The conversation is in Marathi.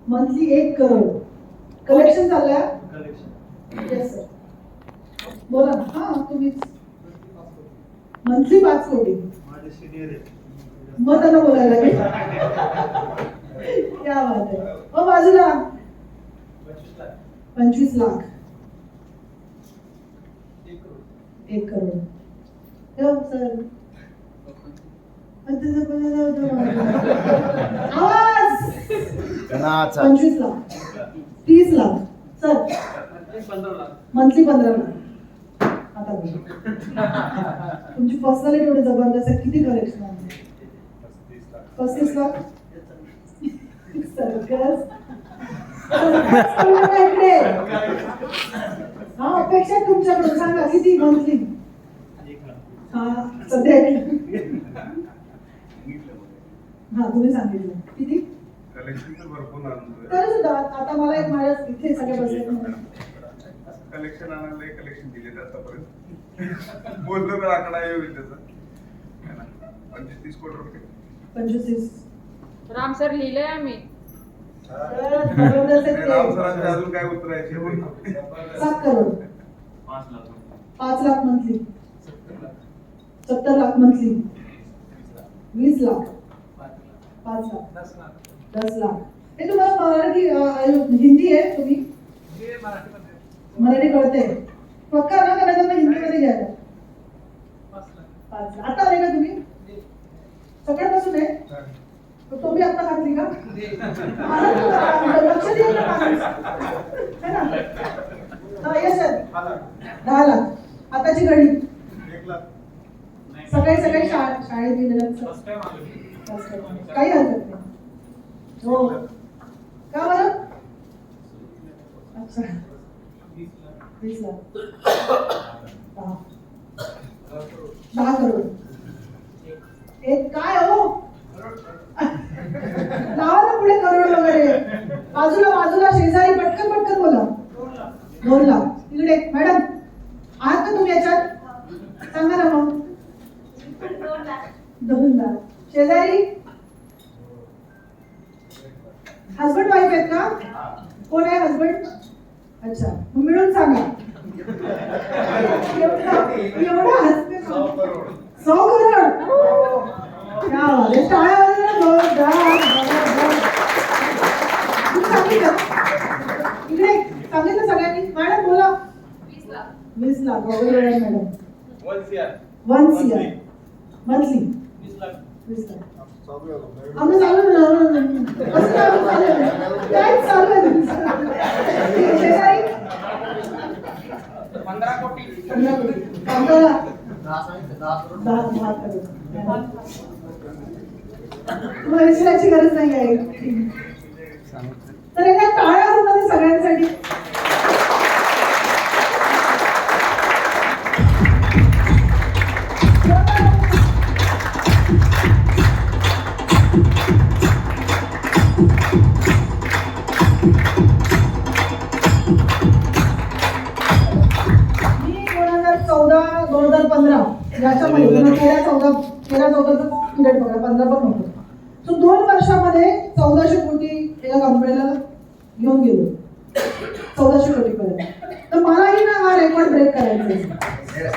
मंथली 1 करोड कलेक्शन चाललंय. येस सर, बोला ना. हा तुम्ही मंथली 5 कोटी. माझे सिनियर आहे, मग त्यांना बोलायला लागेल. क्या बात आहे. हो बाजूला 25 लाख. 1 करोड. हो सर, आवाज. 25 लाख. 30 लाख. Sir monthly 15 lakh. आता तुमची पर्सनॅलिटी एवढी जबरदस्त आहे. किती कलेक्शन आहे? 35 लाख. सर्कस हा अपेक्षा तुमच्याकडून सांगा किती मंथली. हा सध्या हा तुम्ही सांगितलं किती कलेक्शन तर भरपूर आणतोय. तरी सुद्धा आता मला एक माझ्या इथे सगळे बसले कलेक्शन आणायला कलेक्शन दिले आतापर्यंत. बोललो तर आकडा येईल त्याचा 25-30 कोटी रुपये. 25 राम सर लिहिले आम्ही. राम सरांचे अजून काय उत्तर आहे? 7 करोड. 5 लाख मंथली. 70 लाख मंथली. 20 लाख. 5 लाख. 10 लाख. हे तुम्हाला मराठी हिंदी आहे तुम्ही? मराठी कळते पक्का ना? करायचं ना हिंदीमध्ये घ्यायला. 5 लाख. आता आले का तुम्ही? सकाळपासून आहे. तुम्ही आता घातली का? लक्ष देऊ नका है ना. हा येस सर. 10 लाख. आताची घडी. 1 लाख. सकाळी सकाळी शाळेत गेलेलं काही हरकत नाही. हो का बरं? अच्छा 20 लाख. 10 करोड. एक काय हो नावा ना पुढे करोड वगैरे. बाजूला बाजूला शेजारी पटकन पटकन बोला. 2 लाख. इकडे मॅडम आहात का तुम्ही याच्यात? सांगा ना मग. 2 लाख. शेजारी हसबंड वाईफ आहेत का? कोण आहे हसबंड? अच्छा मग मिळून सांगा. एवढा हसबंड 100 करोड. क्या बात आहे. टाळ्या वाजवा. इकडे सांगितलं सगळ्यांनी. मॅडम बोला. 20 लाख वगैरे मॅडम. 1 CR monthly. 20 लाख. आम्ही चालू काय चालू आहे? 15 कोटी. 15 कोटी. 10 करोड. विचारायची गरज नाही आहे. तर एका टाळ्या होणार सगळ्यांसाठी. मी 2014-2015 याच्यामध्ये 13-14 पिरियड बघा. 15 पण नव्हतं. तो 2 वर्षामध्ये 1400 कोटी एका कंपनीला घेऊन गेलो. 1400 कोटी पर्यंत. तर मलाही ना हा रेकॉर्ड ब्रेक करायचा आहे.